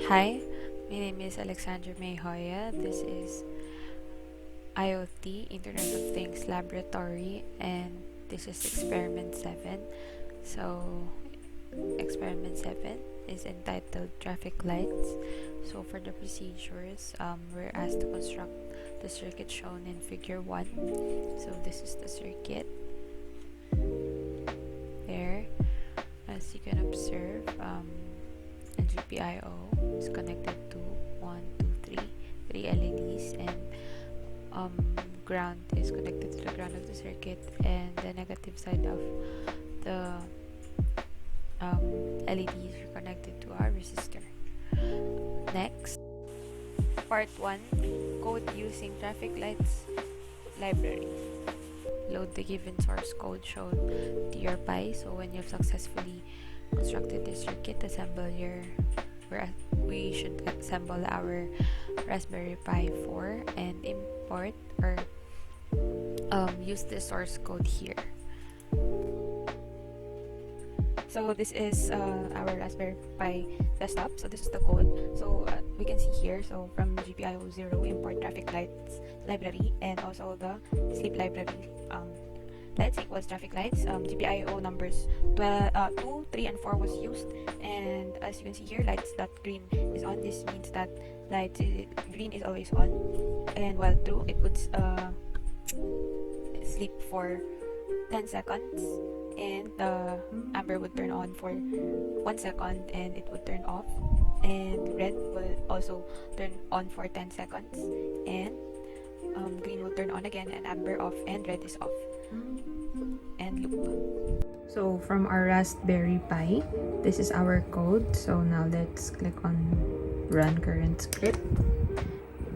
Hi, my name is Alexandra Mayhoya. This is IoT, Internet of Things Laboratory, and this is Experiment 7. So, Experiment 7 is entitled Traffic Lights. So, for the procedures, we're asked to construct the circuit shown in Figure 1. So, this is the circuit. There, as you can observe, a GPIO is connected to 3 LEDs, and ground is connected to the ground of the circuit, and the negative side of the LEDs are connected to our resistor. Next, part 1, code using traffic lights library. Load the given source code shown to your Pi. So when you've successfully constructed this circuit, we should assemble our Raspberry Pi 4 and import or use the source code here. So this is our Raspberry Pi desktop. So this is the code. So we can see here. So from GPIO 0, we import traffic lights library and also the sleep library. Lights equals traffic lights. GPIO numbers 2, 3, and 4 was used. And as you can see here, lights.green is on. This means that green is always on. And while true, it would sleep for 10 seconds. And the amber would turn on for 1 second and it would turn off. And red will also turn on for 10 seconds. And green will turn on again, and amber off, and red is off. And loop. So from our Raspberry Pi, this is our code. So now let's click on run current script.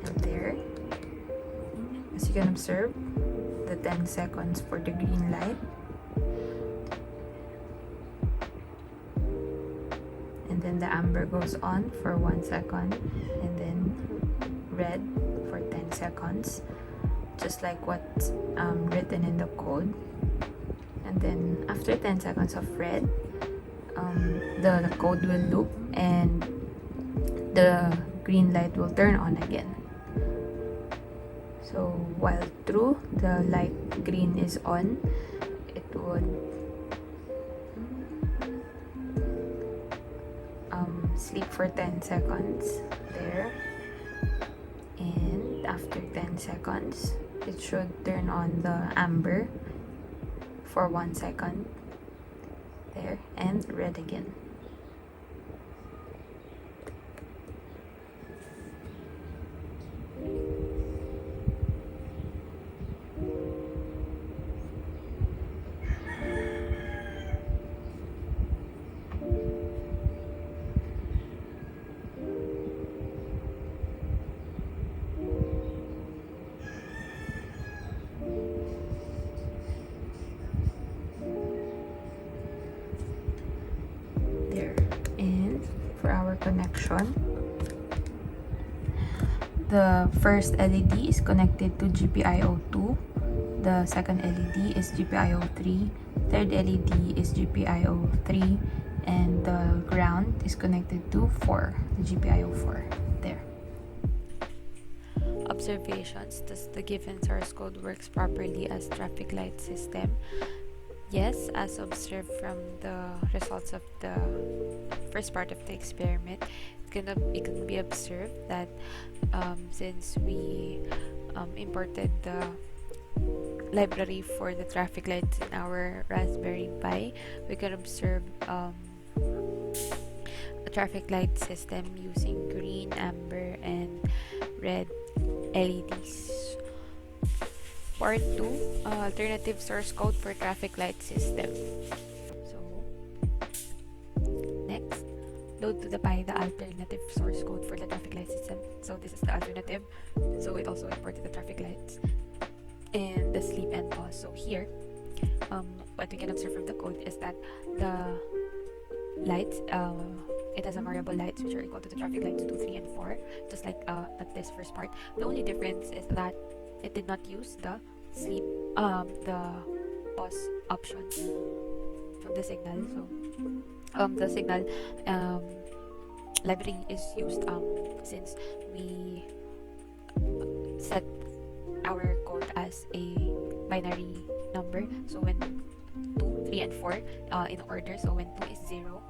And there, as you can observe, the 10 seconds for the green light. And then the amber goes on for 1 second, and then red for 10 seconds, just like what's written in the code. And then after 10 seconds of red, the code will loop and the green light will turn on again. So while true, the light green is on, it would sleep for 10 seconds there, and after 10 seconds it should turn on the amber for 1 second there, and red again. And for our connection, the first LED is connected to GPIO 2, the second LED is GPIO 3, third LED is GPIO 3, and the ground is connected to 4, the GPIO 4 there. Observations: does the given source code works properly as traffic light system? Yes, as observed from the results of the first part of the experiment, it can be observed that since we imported the library for the traffic lights in our Raspberry Pi, we can observe a traffic light system using green, amber, and red LEDs. Part 2, alternative source code for traffic light system. So, next, load to the Pi the alternative source code for the traffic light system. So this is the alternative. So it also imported the traffic lights and the sleep and pause. So here, what we can observe from the code is that the lights, it has a variable lights which are equal to the traffic lights 2, 3, and 4, just like at this first part. The only difference is that it did not use the sleep, the pause option from the signal. So the signal library is used since we set our code as a binary number. So when 2, 3, and 4 in order. So when 2 is 0,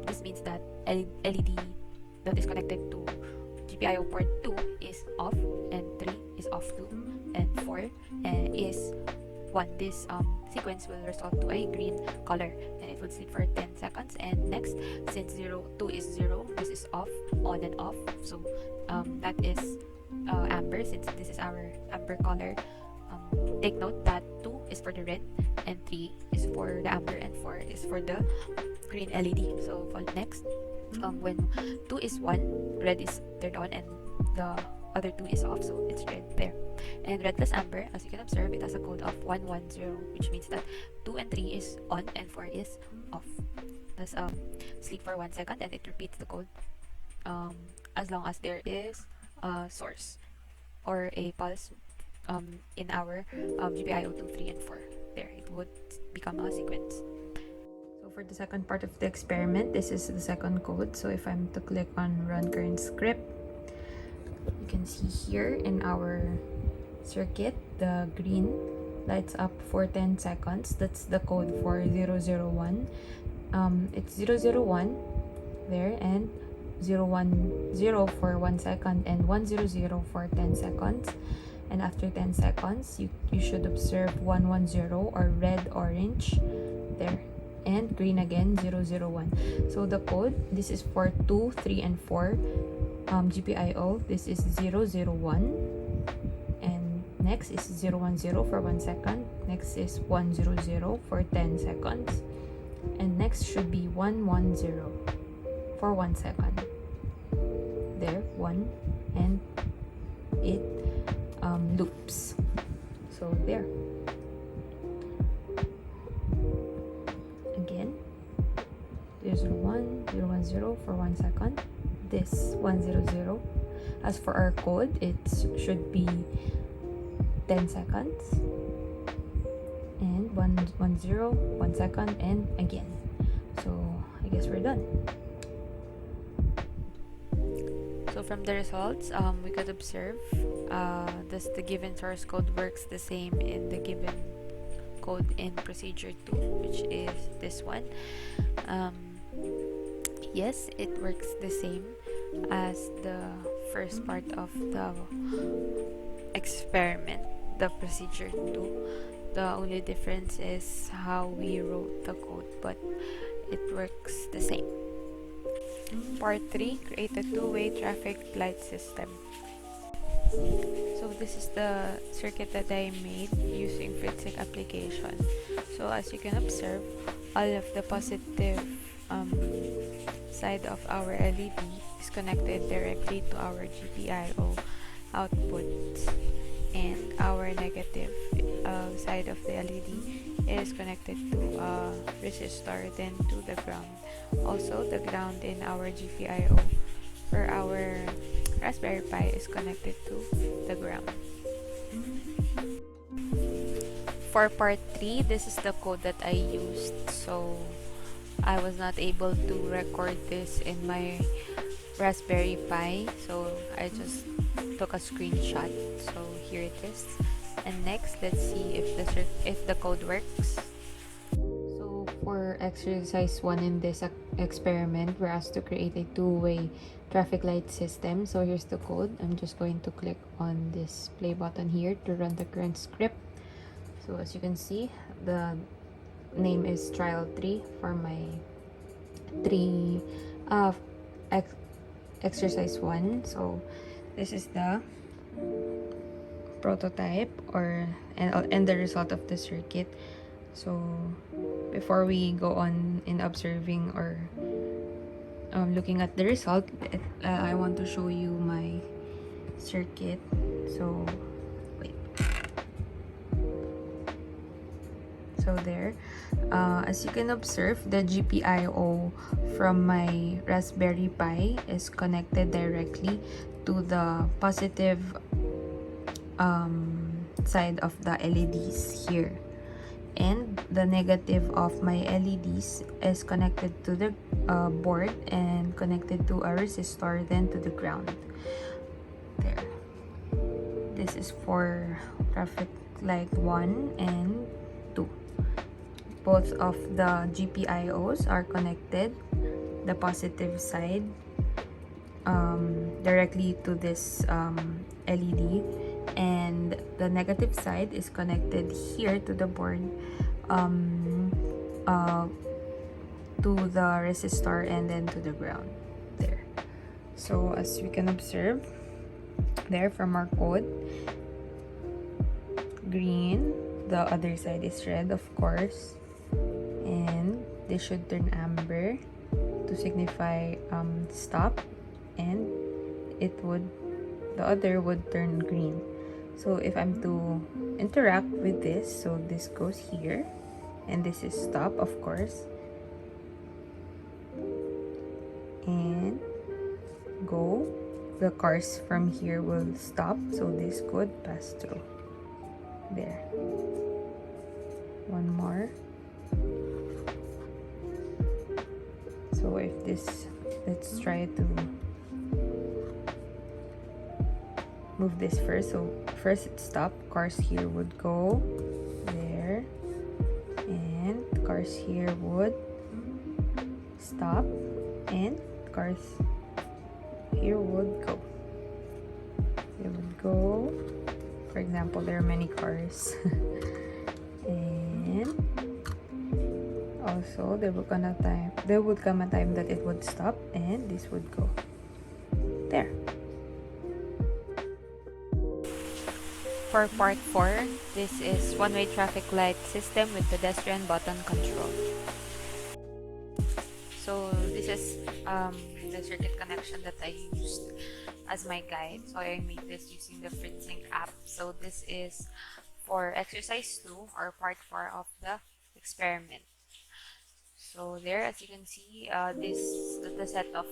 this means that LED that is connected to GPIO port 2 is off, and 3 is off too, and 4 is 1. This sequence will result to a green color, and it will sleep for 10 seconds. And next, since 2 is 0, this is off, on and off. So that is amber, since this is our amber color. Take note that 2 is for the red, and 3 is for the amber, and 4 is for the green LED. So for next, when 2 is 1, red is turned on, and the other 2 is off, so it's red there. And red plus amber, as you can observe, it has a code of 110, which means that 2 and 3 is on and 4 is off. Thus, sleep for 1 second, and it repeats the code as long as there is a source or a pulse in our GPIO 2, 3, and 4. There, it would become a sequence. So for the second part of the experiment, this is the second code. So if I'm to click on run current script, you can see here in our circuit, the green lights up for 10 seconds. That's the code for 001. It's 001 there, and 010 for 1 second, and 100 for 10 seconds. And after 10 seconds, you should observe 110 or red, orange there, and green again, 001. So the code, this is for 2, 3, and 4 GPIO. This is 001, and next is 010 for 1 second. Next is 100 for 10 seconds, and next should be 110 for 1 second. There, 1, and it loops. So there. Again, 001, 010 for 1 second. This 100. As for our code, it should be 10 seconds, and 110, 1 second, and again. So I guess we're done. So from the results, we could observe the given source code works the same in the given code in procedure 2, which is this one. Yes, it works the same as the first part of the experiment, the procedure 2. The only difference is how we wrote the code, but it works the same. Part 3, create a two-way traffic light system. So this is the circuit that I made using FreeSync application. So as you can observe, all of the positive side of our LED is connected directly to our GPIO output, and our negative side of the LED is connected to a resistor, then to the ground. Also, the ground in our GPIO for our Raspberry Pi is connected to the ground. For part 3, this is the code that I used. So I was not able to record this in my Raspberry Pi, so I just took a screenshot. So here it is. And next, let's see if the code works. So for exercise 1 in this experiment, we're asked to create a two-way traffic light system. So here's the code. I'm just going to click on this play button here to run the current script. So as you can see, the name is trial 3 for my exercise 1. So this is the prototype and the result of the circuit. So before we go on in observing or looking at the result, I want to show you my circuit. So wait. So there, as you can observe, the GPIO from my Raspberry Pi is connected directly to the positive side of the LEDs here, and the negative of my LEDs is connected to the board and connected to a resistor, then to the ground. There. This is for traffic light 1 and 2. Both of the GPIOs are connected, the positive side directly to this LED, and the negative side is connected here to the board to the resistor and then to the ground there. So as we can observe there from our code, green, the other side is red, of course, and this should turn amber to signify stop, and the other would turn green. So if I'm to interact with this, so this goes here and this is stop, of course, and go. The cars from here will stop, so this could pass through there. One more. So if this, let's try to move this first. So first it stop, cars here would go there, and cars here would stop, and cars here would go. They would go. For example, there are many cars. And also there would come a time that it would stop and this would go there. For part 4, this is one-way traffic light system with pedestrian button control. So this is the circuit connection that I used as my guide. So I made this using the FritzSync app. So this is for exercise 2 or part 4 of the experiment. So there, as you can see, this the set of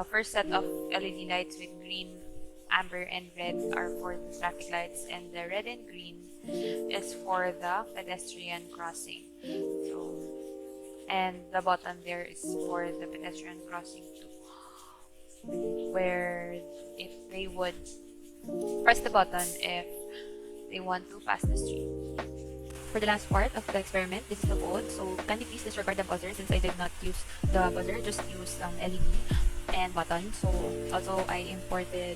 first set of LED lights with green, amber, and red are for the traffic lights, and the red and green is for the pedestrian crossing. So, and the button there is for the pedestrian crossing too, where if they would press the button if they want to pass the street. For the last part of the experiment, this is the code. So kindly please disregard the buzzer since I did not use the buzzer, just use LED and button. So also I imported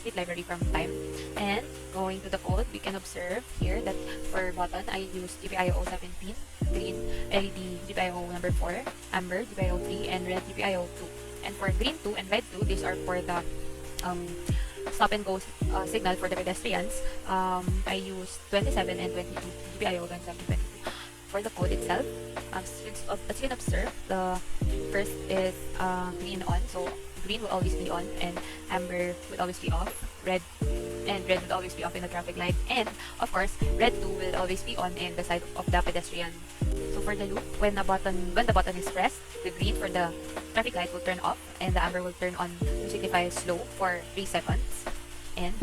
Sweet library from Time. And going to the code, we can observe here that for button, I used GPIO 17, green LED GPIO number 4, amber GPIO 3, and red GPIO 2. And for green 2 and red 2, these are for the stop and go signal for the pedestrians. I used 27 and 22, GPIO 27 and 22. For the code itself, as you can observe, the first is green on, so green will always be on, and amber will always be off, red will always be off in the traffic light, and of course, red 2 will always be on in the side of the pedestrian. So for the loop, when the button is pressed, the green for the traffic light will turn off, and the amber will turn on to signify slow for 3 seconds, and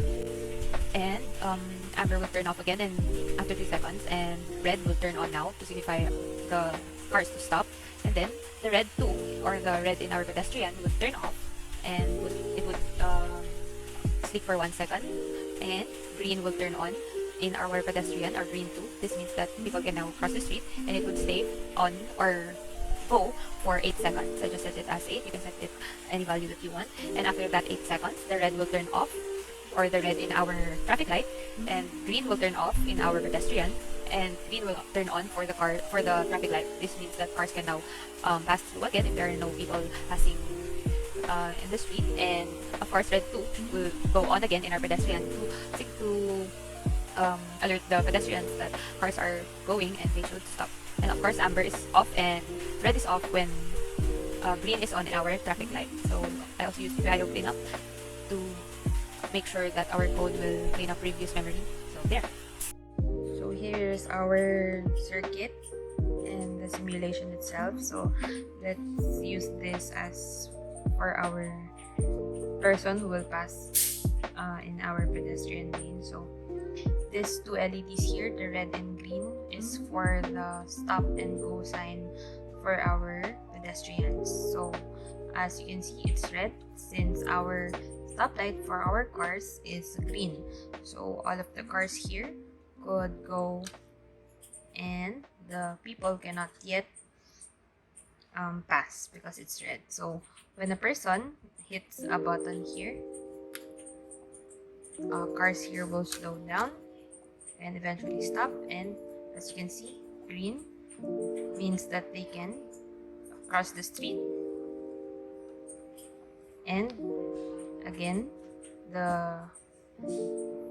amber will turn off again and after 3 seconds, and red will turn on now to signify the cars to stop, and then the red 2 or the red in our pedestrian would turn off and it would sleep for 1 second, and green will turn on in our pedestrian or green 2. This means that people can now cross the street, and it would stay on or go for 8 seconds. I just set it as 8. You can set it any value that you want, and after that 8 seconds, the red will turn off, or the red in our traffic light, and green will turn off in our pedestrian, and green will turn on for the traffic light. This means that cars can now pass through again if there are no people passing in the street, and of course red 2 will go on again in our pedestrian to alert the pedestrians that cars are going and they should stop. And of course amber is off and red is off when green is on in our traffic light. So I also use GPIO cleanup to make sure that our code will clean up previous memory. So there. So here's our circuit and the simulation itself. So let's use this as for our person who will pass in our pedestrian lane. So these two LEDs here, the red and green, is for the stop and go sign for our pedestrians. So as you can see, it's red since our stoplight for our cars is green. So all of the cars here could go, and the people cannot yet pass because it's red. So when a person hits a button here, cars here will slow down and eventually stop. And as you can see, green means that they can cross the street. And again, the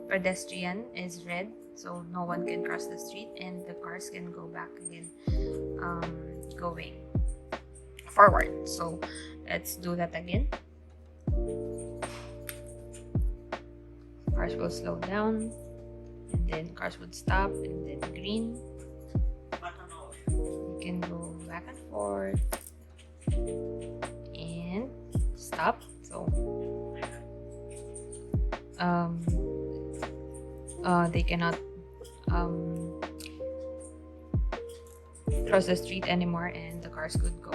pedestrian is red, so no one can cross the street, and the cars can go back again, going forward. So let's do that again. Cars will slow down, and then cars would stop, and then green. You can go back and forth and stop. So they cannot cross the street anymore, and the cars could go.